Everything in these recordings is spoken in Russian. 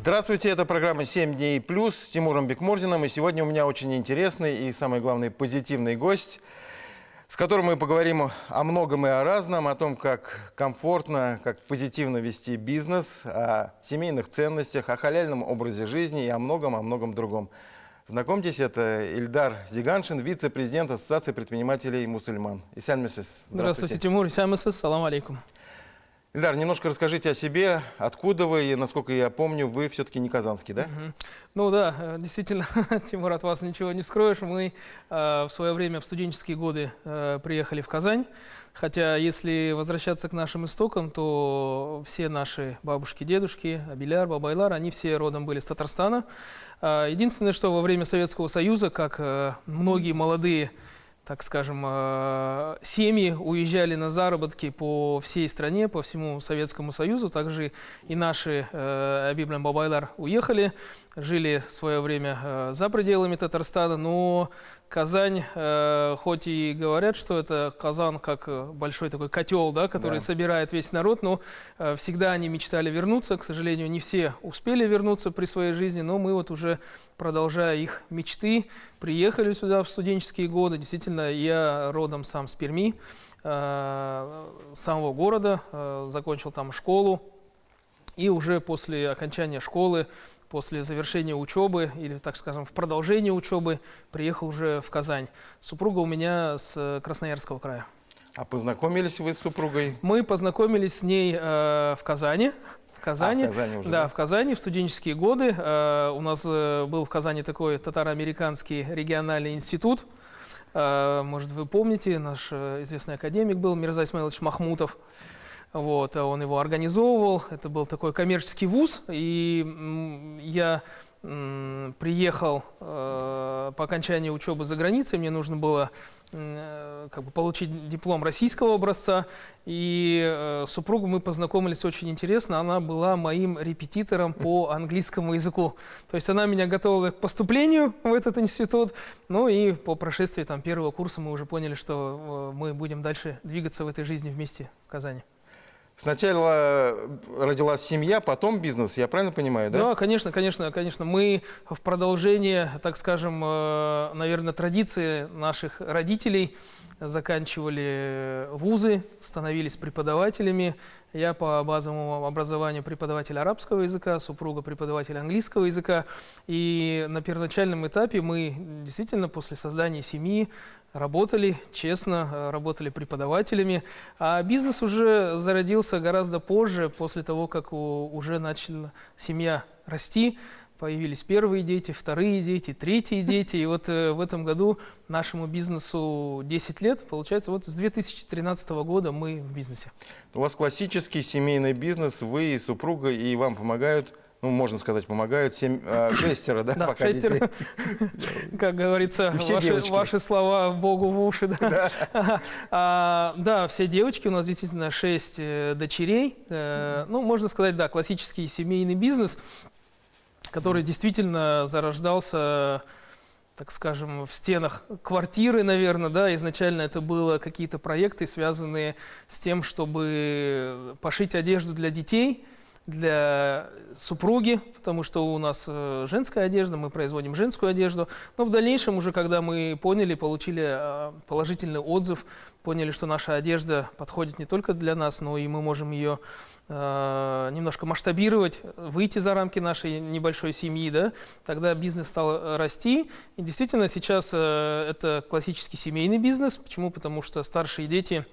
Здравствуйте, это программа «7 дней плюс» с Тимуром Бекмурзиным. И сегодня у меня очень интересный и, самое главное, позитивный гость, с которым мы поговорим о многом и о разном, о том, как комфортно, как позитивно вести бизнес, о семейных ценностях, о халяльном образе жизни и о многом другом. Знакомьтесь, это Ильдар Зиганшин, вице-президент Ассоциации предпринимателей мусульман. Здравствуйте, Тимур. Салам алейкум. Ильдар, немножко расскажите о себе, откуда вы, и, насколько я помню, вы все-таки не казанский, да? Ну да, действительно, Тимур, от вас ничего не скроешь. Мы в свое время, в студенческие годы, приехали в Казань. Хотя, если возвращаться к нашим истокам, то все наши бабушки, дедушки, Абиляр, Бабайлар, они все родом были с Татарстана. Единственное, что во время Советского Союза, как многие молодые, так скажем, семьи уезжали на заработки по всей стране, по всему Советскому Союзу. Также и наши Абиляр, Бабайлар уехали, жили в свое время за пределами Татарстана. Но Казань, хоть и говорят, что это Казан как большой такой котел, да, который собирает весь народ, но всегда они мечтали вернуться. К сожалению, не все успели вернуться при своей жизни, но мы вот уже, продолжая их мечты, приехали сюда в студенческие годы. Действительно, я родом сам с Перми, самого города, закончил там школу. И уже после окончания школы, после завершения учебы, или, так скажем, в продолжении учебы, приехал уже в Казань. Супруга у меня с Красноярского края. А познакомились вы с супругой? Мы познакомились с ней в Казани. В Казани уже, да, в Казани, в студенческие годы. У нас был в Казани такой татаро-американский региональный институт. Может, вы помните, наш известный академик был Мирза Исмаилович Махмутов. Вот, он его организовывал, это был такой коммерческий вуз, и я приехал по окончании учебы за границей, мне нужно было получить диплом российского образца, и супругу мы познакомились очень интересно, она была моим репетитором по английскому языку, то есть она меня готовила к поступлению в этот институт, ну и по прошествии первого курса мы уже поняли, что мы будем дальше двигаться в этой жизни вместе в Казани. Сначала родилась семья, потом бизнес, я правильно понимаю, да? Да, конечно. Мы в продолжение, так скажем, наверное, традиции наших родителей заканчивали вузы, становились преподавателями. Я по базовому образованию преподаватель арабского языка, супруга преподаватель английского языка. И на первоначальном этапе мы действительно после создания семьи работали честно, работали преподавателями. А бизнес уже зародился гораздо позже, после того, как уже начала семья расти. Появились первые дети, вторые дети, третьи дети. И вот в этом году нашему бизнесу 10 лет. Получается, вот с 2013 года мы в бизнесе. У вас классический семейный бизнес, вы и супруга, и вам помогают, ну, можно сказать, помогают шестеро, да, пока детей. Как говорится, ваши слова Богу в уши. Да, все девочки, у нас действительно 6 дочерей. Ну, можно сказать, да, классический семейный бизнес, который действительно зарождался, так скажем, в стенах квартиры, наверное, да, изначально это было какие-то проекты, связанные с тем, чтобы пошить одежду для детей, для супруги, потому что у нас женская одежда, мы производим женскую одежду. Но в дальнейшем уже, когда мы поняли, получили положительный отзыв, поняли, что наша одежда подходит не только для нас, но и мы можем ее немножко масштабировать, выйти за рамки нашей небольшой семьи, да, тогда бизнес стал расти. И действительно сейчас это классический семейный бизнес. Почему? Потому что старшие дети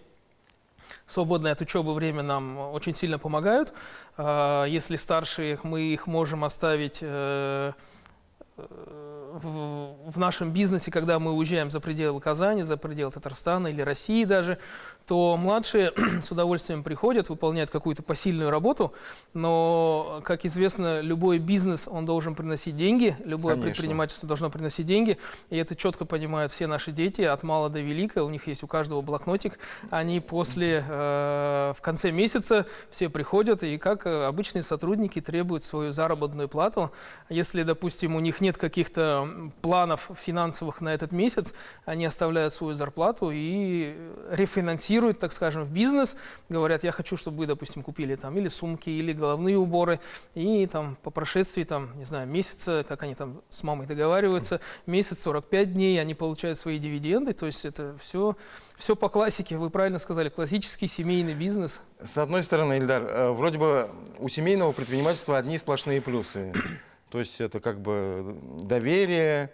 в свободное от учебы время нам очень сильно помогают. Если старшие, мы их можем оставить в нашем бизнесе, когда мы уезжаем за пределы Казани, за пределы Татарстана или России даже, то младшие с удовольствием приходят, выполняют какую-то посильную работу, но, как известно, любой бизнес, он должен приносить деньги, любое предпринимательство должно приносить деньги, и это четко понимают все наши дети, от мала до велика, у них есть у каждого блокнотик, они в конце месяца все приходят и, как обычные сотрудники, требуют свою заработную плату. Если, допустим, у них нет каких-то планов финансовых на этот месяц, они оставляют свою зарплату и рефинансируют, так скажем, в бизнес. Говорят, я хочу, чтобы вы, допустим, купили там или сумки, или головные уборы. И там по прошествии, там, не знаю, месяца, как они там с мамой договариваются, месяц, 45 дней, они получают свои дивиденды. То есть это все по классике, вы правильно сказали, классический семейный бизнес. С одной стороны, Ильдар, вроде бы у семейного предпринимательства одни сплошные плюсы. То есть это как бы доверие,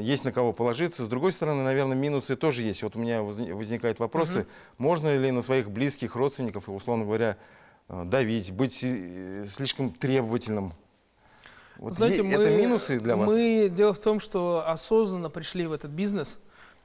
есть на кого положиться. С другой стороны, наверное, минусы тоже есть. Вот у меня возникают вопросы, можно ли на своих близких родственников, условно говоря, давить, быть слишком требовательным. Вот Знаете, это минусы для вас? Дело в том, что осознанно пришли в этот бизнес.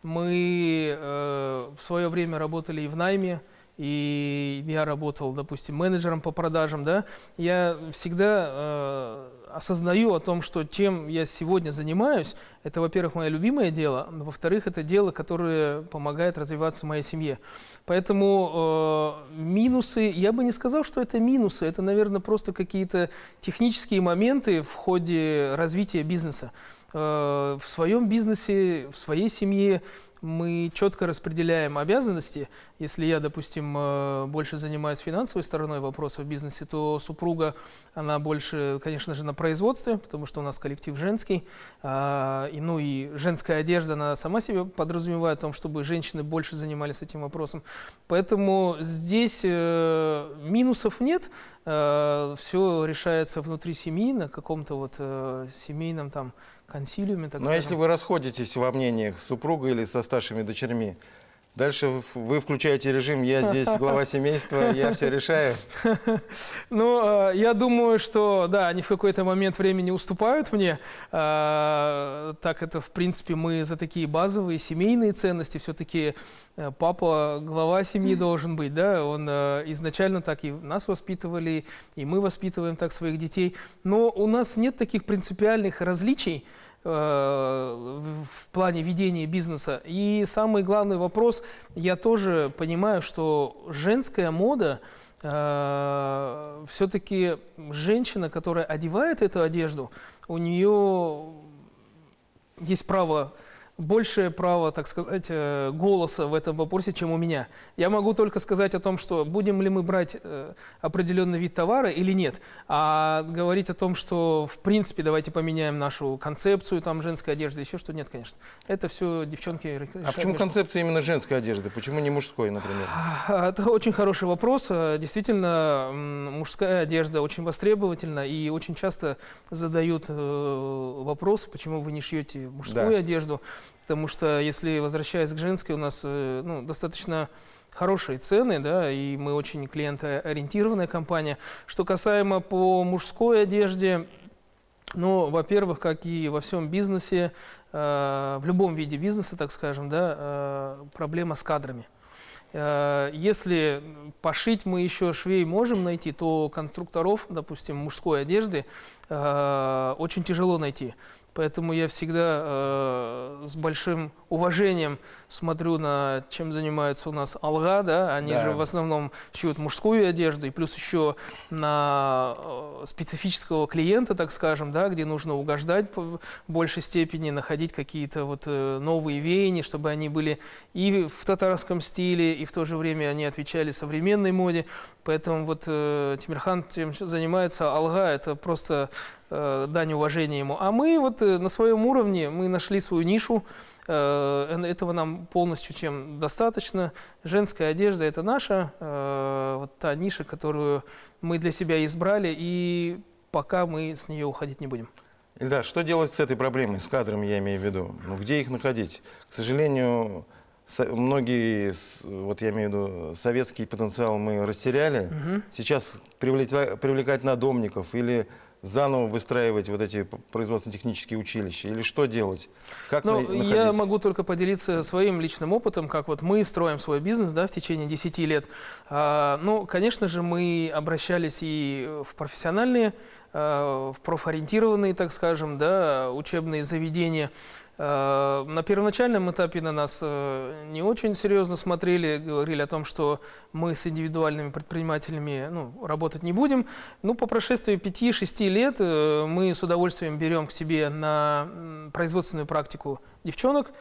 Мы в свое время работали и в найме, и я работал, допустим, менеджером по продажам, да. Я всегда осознаю о том, что чем я сегодня занимаюсь, это, во-первых, мое любимое дело, а во-вторых, это дело, которое помогает развиваться моей семье. Поэтому минусы, я бы не сказал, что это минусы, это, наверное, просто какие-то технические моменты в ходе развития бизнеса. В своем бизнесе, в своей семье мы четко распределяем обязанности. Если я, допустим, больше занимаюсь финансовой стороной вопроса в бизнесе, то супруга, она больше, конечно же, на производстве, потому что у нас коллектив женский. И женская одежда, она сама себе подразумевает о том, чтобы женщины больше занимались этим вопросом. Поэтому здесь минусов нет. Все решается внутри семьи, на каком-то вот семейном там консилиуме, так Ну, а скажем. если вы расходитесь во мнениях с супругой или со старшими дочерьми, дальше вы включаете режим «я здесь глава семейства, я все решаю». Ну, я думаю, что, да, они в какой-то момент времени уступают мне. Так это, в принципе, мы за такие базовые семейные ценности. Все-таки папа глава семьи должен быть, да. Он изначально так и нас воспитывали, и мы воспитываем так своих детей. Но у нас нет таких принципиальных различий в плане ведения бизнеса. И самый главный вопрос, я тоже понимаю, что женская мода, все-таки женщина, которая одевает эту одежду, у нее есть право, большее право, так сказать, голоса в этом вопросе, чем у меня. Я могу только сказать о том, что будем ли мы брать определенный вид товара или нет. А говорить о том, что, в принципе, давайте поменяем нашу концепцию, там, женской одежды, еще что, нет, конечно. Это все девчонки решают. А почему концепция именно женской одежды? Почему не мужской, например? Это очень хороший вопрос. Действительно, мужская одежда очень востребовательна, и очень часто задают вопрос, почему вы не шьете мужскую одежду. Потому что, если возвращаясь к женской, у нас достаточно хорошие цены, да, и мы очень клиентоориентированная компания. Что касаемо по мужской одежде, во-первых, как и во всем бизнесе, в любом виде бизнеса, так скажем, да, проблема с кадрами. Если пошить мы еще швей можем найти, то конструкторов, допустим, мужской одежды очень тяжело найти. Поэтому я всегда с большим уважением смотрю на чем занимается у нас Алга, да, они же в основном шьют мужскую одежду, и плюс еще на специфического клиента, так скажем, да, где нужно угождать в большей степени, находить какие-то вот новые веяния, чтобы они были и в татарском стиле, и в то же время они отвечали современной моде. Поэтому вот Тимирхан тем занимается, Алга, это просто дань уважения ему. А мы вот на своем уровне, мы нашли свою нишу, этого нам полностью чем достаточно. Женская одежда – это наша, вот та ниша, которую мы для себя избрали, и пока мы с нее уходить не будем. Ильдар, что делать с этой проблемой, с кадрами, я имею в виду? Где их находить? К сожалению, многие, вот я имею в виду, советский потенциал мы растеряли. Сейчас привлекать надомников или заново выстраивать вот эти производственно-технические училища? Или что делать? Как находить? Я могу только поделиться своим личным опытом, как вот мы строим свой бизнес, да, в течение 10 лет. Конечно же, мы обращались и в профессиональные, в профориентированные, так скажем, да, учебные заведения. На первоначальном этапе на нас не очень серьезно смотрели, говорили о том, что мы с индивидуальными предпринимателями работать не будем. Но по прошествии 5-6 лет мы с удовольствием берем к себе на производственную практику девчонок.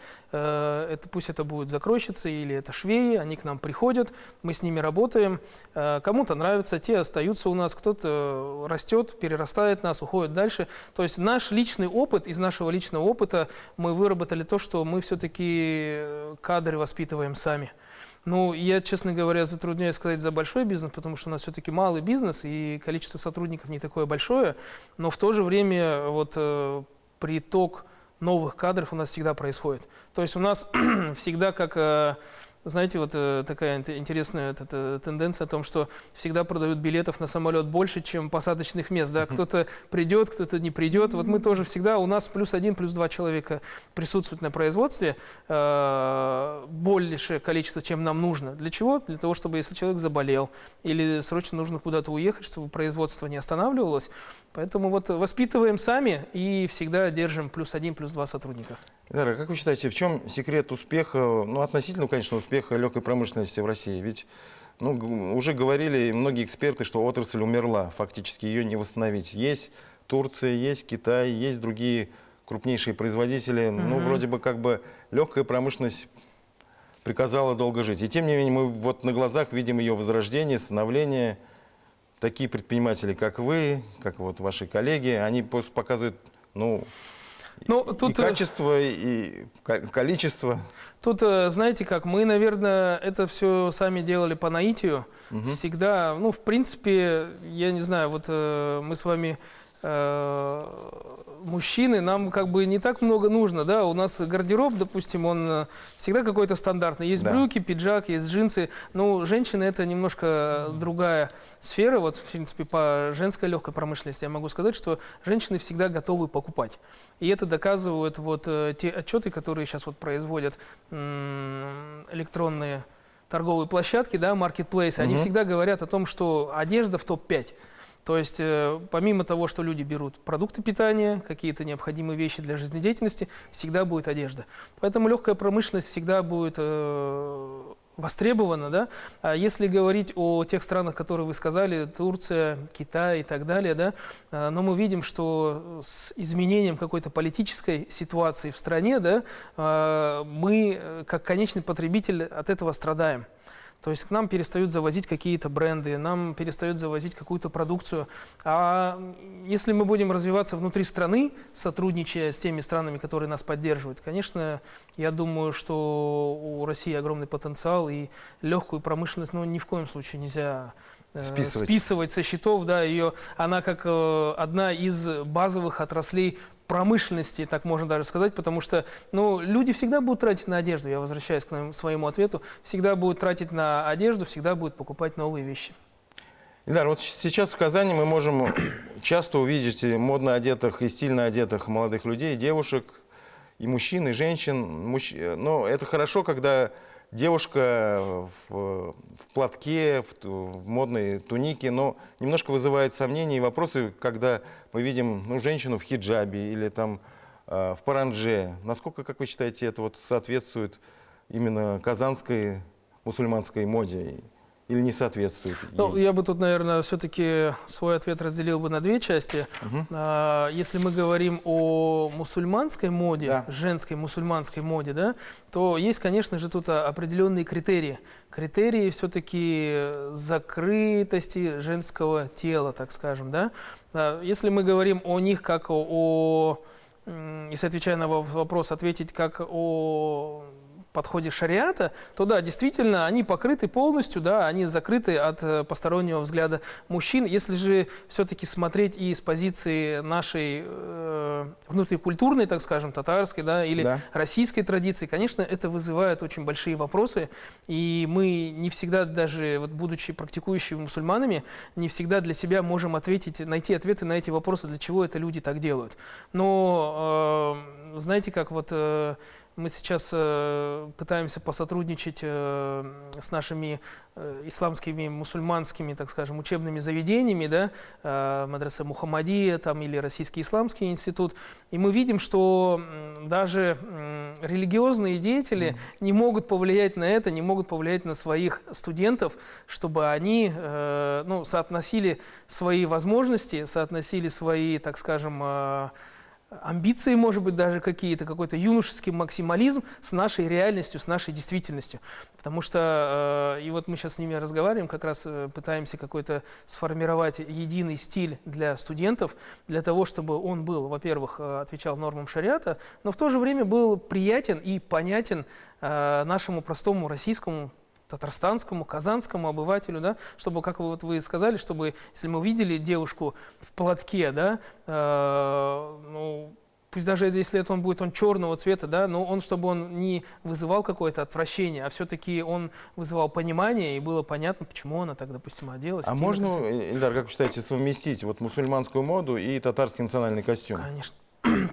Пусть это будут закройщицы или это швеи, они к нам приходят, мы с ними работаем. Кому-то нравится, те остаются у нас, кто-то растет, перерастает нас, уходит дальше. То есть наш личный опыт, из нашего личного опыта мы выработали то, что мы все-таки кадры воспитываем сами. Ну, я, честно говоря, затрудняюсь сказать за большой бизнес, потому что у нас все-таки малый бизнес, и количество сотрудников не такое большое, но в то же время вот приток новых кадров у нас всегда происходит. То есть у нас всегда как... Знаете, вот такая интересная тенденция о том, что всегда продают билетов на самолет больше, чем посадочных мест. Да? Кто-то придет, кто-то не придет. Вот мы тоже всегда, у нас +1, +2 человека присутствуют на производстве, большее количество, чем нам нужно. Для чего? Для того, чтобы если человек заболел или срочно нужно куда-то уехать, чтобы производство не останавливалось. Поэтому вот воспитываем сами и всегда держим +1, +2 сотрудника. Эльдар, как вы считаете, в чем секрет успеха, ну, относительно, конечно, успеха легкой промышленности в России? Ведь уже говорили многие эксперты, что отрасль умерла, фактически ее не восстановить. Есть Турция, есть Китай, есть другие крупнейшие производители. Ну, вроде бы как бы легкая промышленность приказала долго жить. И тем не менее мы вот на глазах видим ее возрождение, становление. Такие предприниматели, как вы, как вот ваши коллеги, они просто показывают, и качество, и количество. Тут, знаете как, мы, наверное, это все сами делали по наитию. Всегда, в принципе, я не знаю, вот мы с вами мужчины, нам как бы не так много нужно, да, у нас гардероб, допустим, он всегда какой-то стандартный, есть брюки, пиджак, есть джинсы, но женщины это немножко другая сфера, вот, в принципе, по женской легкой промышленности я могу сказать, что женщины всегда готовы покупать, и это доказывают вот те отчеты, которые сейчас вот производят электронные торговые площадки, да, маркетплейсы, они всегда говорят о том, что одежда в топ-5. То есть, помимо того, что люди берут продукты питания, какие-то необходимые вещи для жизнедеятельности, всегда будет одежда. Поэтому легкая промышленность всегда будет востребована. Да? А если говорить о тех странах, которые вы сказали, Турция, Китай и так далее, да, но мы видим, что с изменением какой-то политической ситуации в стране, да, мы, как конечный потребитель, от этого страдаем. То есть к нам перестают завозить какие-то бренды, нам перестают завозить какую-то продукцию. А если мы будем развиваться внутри страны, сотрудничая с теми странами, которые нас поддерживают, конечно, я думаю, что у России огромный потенциал, и легкую промышленность ни в коем случае нельзя списывать со счетов. Да, она как одна из базовых отраслей промышленности, так можно даже сказать, потому что люди всегда будут тратить на одежду, я возвращаюсь к своему ответу, всегда будут тратить на одежду, всегда будут покупать новые вещи. Эльдар, вот сейчас в Казани мы можем часто увидеть модно одетых и стильно одетых молодых людей, девушек, и мужчин, и женщин. Но это хорошо, когда девушка в платке, в модной тунике, но немножко вызывает сомнения и вопросы, когда мы видим женщину в хиджабе или там в парандже. Насколько, как вы считаете, это вот соответствует именно казанской мусульманской моде или не соответствует? Я бы тут, наверное, все-таки свой ответ разделил бы на две части. Если мы говорим о мусульманской моде, женской мусульманской моде, да, то есть, конечно же, тут определенные критерии. Критерии все-таки закрытости женского тела, так скажем. Да? Если мы говорим о них как если, отвечая на вопрос, ответить как о подходе шариата, то да, действительно, они покрыты полностью, да, они закрыты от постороннего взгляда мужчин. Если же все-таки смотреть и с позиции нашей внутрикультурной, так скажем, татарской, да, или российской традиции, конечно, это вызывает очень большие вопросы, и мы не всегда, даже вот, будучи практикующими мусульманами, не всегда для себя можем найти ответы на эти вопросы, для чего это люди так делают. Но знаете, как вот Мы сейчас пытаемся посотрудничать с нашими исламскими, мусульманскими, так скажем, учебными заведениями, да, Мадраса Мухаммадия там, или Российский исламский институт. И мы видим, что даже религиозные деятели не могут повлиять на это, не могут повлиять на своих студентов, чтобы они ну, соотносили свои возможности, соотносили свои, так скажем, амбиции, может быть, даже какие-то, какой-то юношеский максимализм с нашей реальностью, с нашей действительностью. Потому что, и вот мы сейчас с ними разговариваем, как раз пытаемся какой-то сформировать единый стиль для студентов, для того, чтобы он был, во-первых, отвечал нормам шариата, но в то же время был приятен и понятен нашему простому российскому, татарстанскому, казанскому обывателю, да, чтобы, как вы сказали, чтобы, если мы увидели девушку в платке, да, ну, пусть даже если это будет он черного цвета, да, но он, чтобы он не вызывал какое-то отвращение, а все-таки он вызывал понимание, и было понятно, почему она так, допустим, оделась. А можно, Ильдар, как вы считаете, совместить вот мусульманскую моду и татарский национальный костюм? Конечно.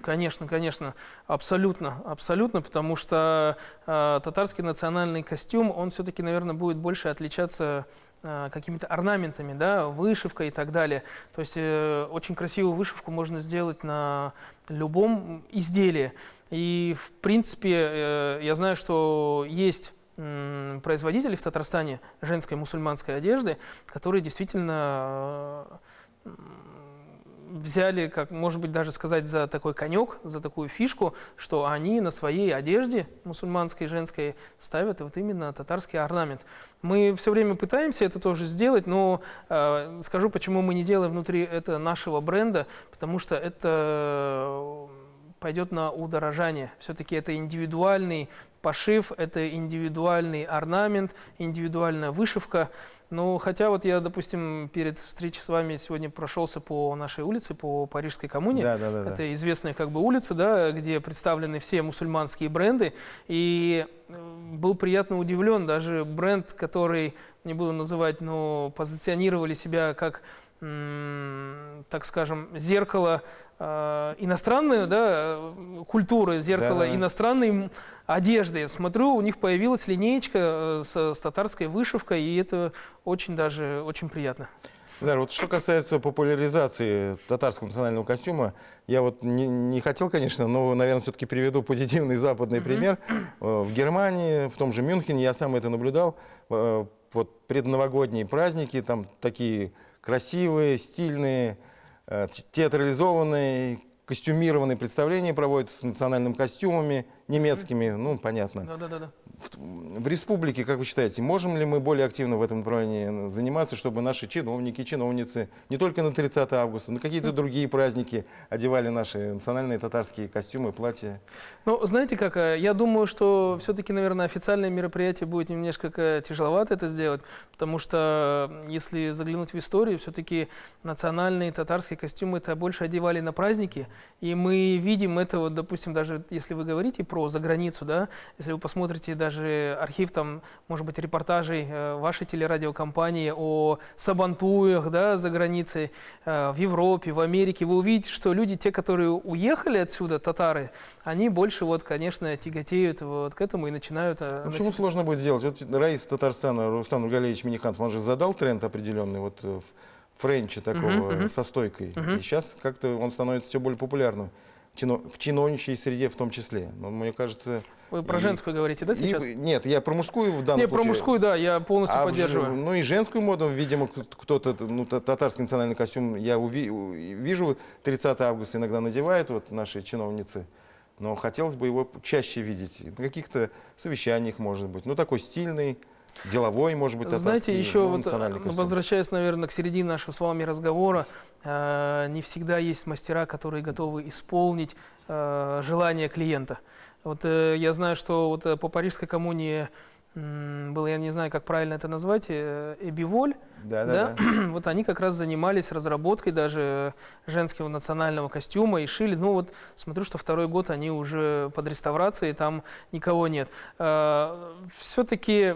Конечно, конечно, абсолютно, абсолютно, потому что татарский национальный костюм, он все-таки, наверное, будет больше отличаться какими-то орнаментами, да, вышивкой и так далее. То есть очень красивую вышивку можно сделать на любом изделии. И, в принципе, я знаю, что есть производители в Татарстане женской мусульманской одежды, которые действительно взяли, как, может быть, даже сказать, за такой конек, за такую фишку, что они на своей одежде мусульманской, женской ставят вот именно татарский орнамент. Мы все время пытаемся это тоже сделать, но скажу, почему мы не делаем внутри это нашего бренда, потому что это пойдет на удорожание. Все-таки это индивидуальный пошив, это индивидуальный орнамент, индивидуальная вышивка. Ну, хотя вот я, допустим, перед встречей с вами сегодня прошелся по нашей улице, по Парижской коммуне. Да. Это известная как бы улица, да, где представлены все мусульманские бренды. И был приятно удивлен, даже бренд, который, не буду называть, но позиционировали себя как, так скажем, зеркало иностранной, да, культуры, зеркало иностранной одежды. Смотрю, у них появилась линеечка с татарской вышивкой, и это очень даже очень приятно. Да, вот что касается популяризации татарского национального костюма, я вот не хотел, конечно, но, наверное, все-таки приведу позитивный западный пример. В Германии, в том же Мюнхене, я сам это наблюдал, вот предновогодние праздники, там такие красивые, стильные, театрализованные, костюмированные представления проводятся с национальными костюмами, немецкими, ну, понятно. Да. В республике, как вы считаете, можем ли мы более активно в этом направлении заниматься, чтобы наши чиновники, чиновницы не только на 30 августа, но какие-то другие праздники одевали наши национальные татарские костюмы, платья? Ну, знаете как, я думаю, что все-таки, наверное, официальное мероприятие будет немножко тяжеловато это сделать, потому что, если заглянуть в историю, все-таки национальные татарские костюмы это больше одевали на праздники, и мы видим это, вот, допустим, даже если вы говорите про заграницу, да, если вы посмотрите даже архив, там, может быть, репортажей вашей телерадиокомпании о сабантуях, да, за границей, в Европе, в Америке, вы увидите, что люди, те, которые уехали отсюда, татары, они больше, вот, конечно, тяготеют вот к этому и начинают... Почему сложно будет сделать? Вот Раис Татарстана Рустам Нургалиевич Миниханов, он же задал тренд определенный, вот в френче такого, со стойкой. И сейчас как-то он становится все более популярным. В чиновничьей среде в том числе. Но, мне кажется... Вы про женскую говорите, да, сейчас? Нет, я про мужскую в данном случае. Про мужскую, да, я полностью поддерживаю. Ну и женскую моду, видимо, кто-то, ну, татарский национальный костюм, я вижу, 30 августа иногда надевают вот наши чиновницы, но хотелось бы его чаще видеть. На каких-то совещаниях, может быть. Ну, такой стильный, деловой, может быть, татарский, знаете, еще вот, национальный костюм. Возвращаясь, наверное, к середине нашего с вами разговора, не всегда есть мастера, которые готовы исполнить желание клиента. Вот я знаю, что вот по Парижской коммуне был, я не знаю, как правильно это назвать, Эбиволь. Да. Вот они как раз занимались разработкой даже женского национального костюма и шили. Ну вот смотрю, что второй год они уже под реставрацией, там никого нет. Все-таки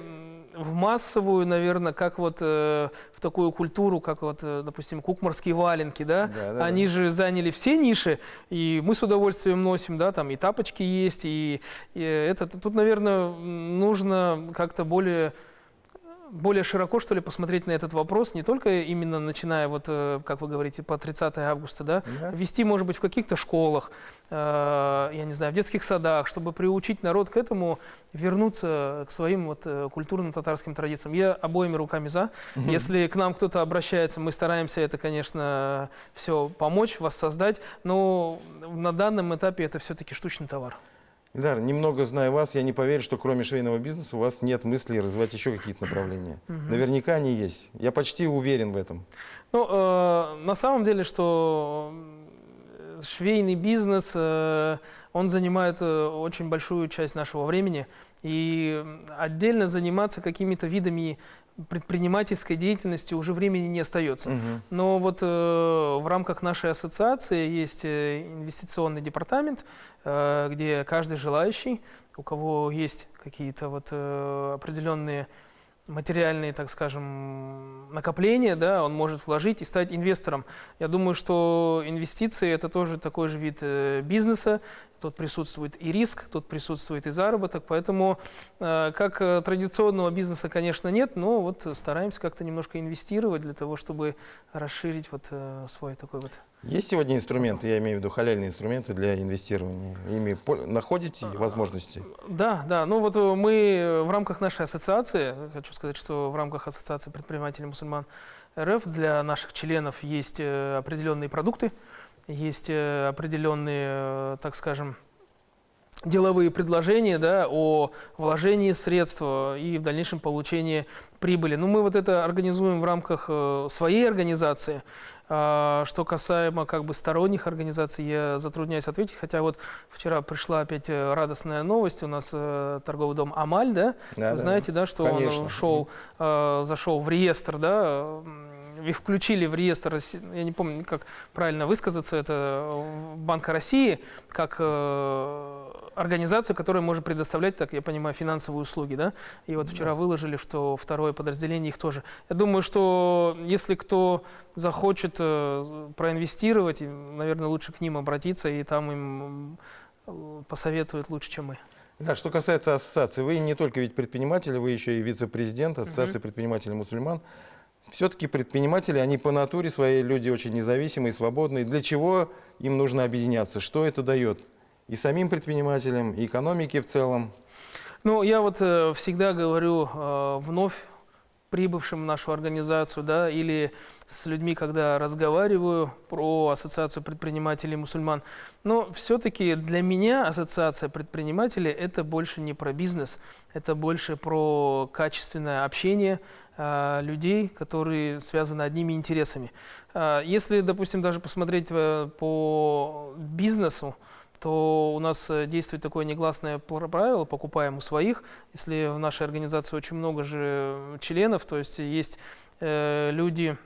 в массовую, наверное, как вот в такую культуру, как вот, допустим, кукмарские валенки, да? Они же заняли все ниши, и мы с удовольствием носим, да, там и тапочки есть, и это тут, наверное, нужно как-то более широко, что ли, посмотреть на этот вопрос, не только именно начиная, вот, как вы говорите, по 30 августа, да, вести, может быть, в каких-то школах, я не знаю, в детских садах, чтобы приучить народ к этому, вернуться к своим вот культурным татарским традициям. Я обоими руками за. Если к нам кто-то обращается, мы стараемся это, конечно, все помочь, воссоздать, но на данном этапе это все-таки штучный товар. Ильдар, немного зная вас, я не поверю, что кроме швейного бизнеса у вас нет мысли развивать еще какие-то направления. Наверняка они есть. Я почти уверен в этом. Ну, на самом деле, что швейный бизнес, он занимает очень большую часть нашего времени. И отдельно заниматься какими-то видами предпринимательской деятельности уже времени не остается. Но вот в рамках нашей ассоциации есть инвестиционный департамент, где каждый желающий, у кого есть какие-то вот определенные материальные, так скажем, накопления, да, он может вложить и стать инвестором. Я думаю, что инвестиции – это тоже такой же вид бизнеса. Тут присутствует и риск, тут присутствует и заработок. Поэтому как традиционного бизнеса, конечно, нет, но вот стараемся как-то немножко инвестировать для того, чтобы расширить вот свой такой вот. Есть сегодня инструменты, я имею в виду халяльные инструменты для инвестирования? Ими находите возможности? Да, да. Ну вот мы в рамках нашей ассоциации, хочу сказать, что в рамках Ассоциации предпринимателей мусульман РФ для наших членов есть определенные продукты, есть определенные, так скажем, деловые предложения, да, о вложении средств и в дальнейшем получении прибыли. Ну, мы вот это организуем в рамках своей организации. Что касаемо как бы сторонних организаций, я затрудняюсь ответить, хотя вот вчера пришла опять радостная новость, у нас торговый дом Амаль, да, вы знаете, да, что он зашел в реестр, да, и включили в реестр, я не помню, как правильно высказаться, это Банка России, как организацию, которая может предоставлять, так я понимаю, финансовые услуги, да, и вот вчера выложили, что второе подразделение их тоже. Я думаю, что если кто захочет проинвестировать, наверное, лучше к ним обратиться, и там им посоветуют лучше, чем мы. Да, что касается ассоциации, вы не только ведь предприниматели, вы еще и вице-президент Ассоциации предпринимателей мусульман. Все-таки предприниматели, они по натуре своей люди очень независимые, свободные. Для чего им нужно объединяться? Что это дает? И самим предпринимателям, и экономике в целом? Ну, я вот всегда говорю вновь прибывшим в нашу организацию, да, или с людьми, когда разговариваю про Ассоциацию предпринимателей мусульман. Но все-таки для меня Ассоциация предпринимателей – это больше не про бизнес, это больше про качественное общение людей, которые связаны одними интересами. Если, допустим, даже посмотреть по бизнесу, то у нас действует такое негласное правило, покупаем у своих. Если в нашей организации очень много же членов, то есть есть люди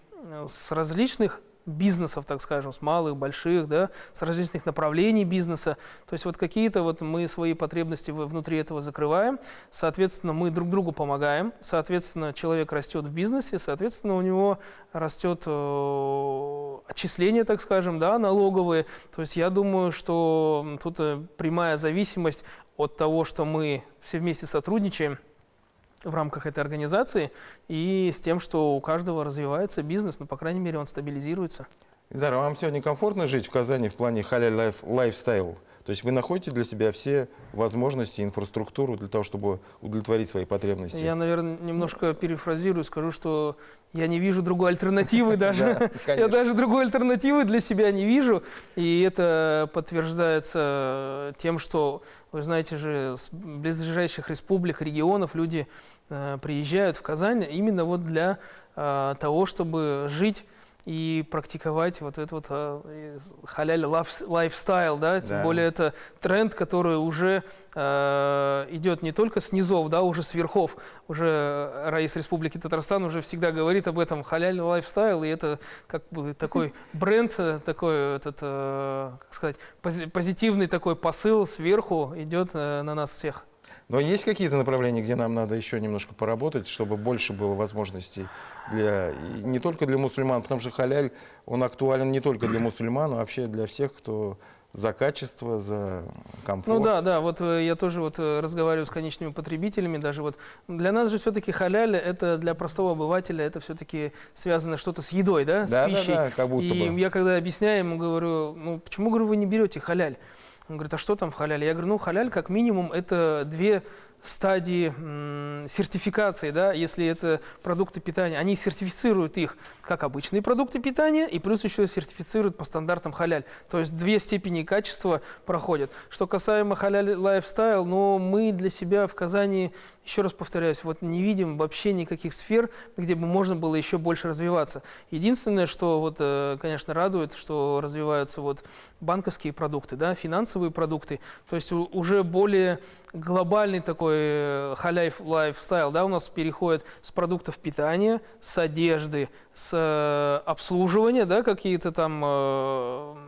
с различных бизнесов, так скажем, с малых, больших, да, с различных направлений бизнеса. То есть вот какие-то вот мы свои потребности внутри этого закрываем, соответственно, мы друг другу помогаем, соответственно, человек растет в бизнесе, соответственно, у него растет отчисления, так скажем, да, налоговые. То есть я думаю, что тут прямая зависимость от того, что мы все вместе сотрудничаем в рамках этой организации и с тем, что у каждого развивается бизнес, ну, по крайней мере, он стабилизируется. Ильдар, а вам сегодня комфортно жить в Казани в плане халяль лайфстайл? То есть вы находите для себя все возможности, инфраструктуру для того, чтобы удовлетворить свои потребности? Я, наверное, немножко перефразирую, скажу, что я не вижу другой альтернативы даже. Я даже другой альтернативы для себя не вижу. И это подтверждается тем, что, вы знаете же, с близлежащих республик, регионов люди приезжают в Казань именно вот для того, чтобы жить и практиковать вот этот вот халяль лайфстайл, да, тем более это тренд, который уже идет не только с низов, да, уже с верхов. Уже раис Республики Татарстан уже всегда говорит об этом халяль лайфстайл, и это как бы такой бренд, такой этот, как сказать, позитивный такой посыл сверху идет на нас всех. Но есть какие-то направления, где нам надо еще немножко поработать, чтобы больше было возможностей и не только для мусульман, потому что халяль, он актуален не только для мусульман, а вообще для всех, кто за качество, за комфорт. Ну да, вот я тоже вот разговариваю с конечными потребителями, даже вот для нас же все-таки халяль, это для простого обывателя, это все-таки связано что-то с едой, да, с пищей. Да, как будто И бы. я когда объясняю ему, говорю, ну почему, говорю, вы не берете халяль? Он говорит, а что там в халяле? Я говорю, ну халяль как минимум это 2 стадии сертификации, да, если это продукты питания, они сертифицируют их как обычные продукты питания и плюс еще сертифицируют по стандартам халяль. То есть 2 степени качества проходят. Что касаемо халяль лайфстайл, но мы для себя в Казани, еще раз повторяюсь, вот не видим вообще никаких сфер, где бы можно было еще больше развиваться. Единственное, что вот, конечно, радует, что развиваются вот банковские продукты, да, финансовые продукты, то есть уже более глобальный такой халяль лайфстайл, да, у нас переходит с продуктов питания, с одежды, с обслуживания, да, какие-то там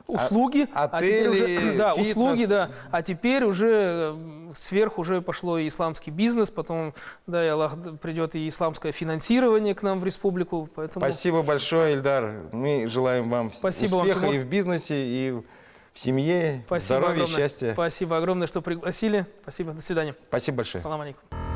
услуги, отели, уже, да, фитнес. услуги, да, а теперь уже сверху уже пошло и исламский бизнес, потом, да, и Аллах придет и исламское финансирование к нам в республику, поэтому... Спасибо большое, Ильдар. Мы желаем вам Спасибо успеха вам, и в бизнесе, и в семье, Спасибо здоровья, огромное. счастья. Спасибо огромное, что пригласили. Спасибо, до свидания. Спасибо большое. Салам алейкум.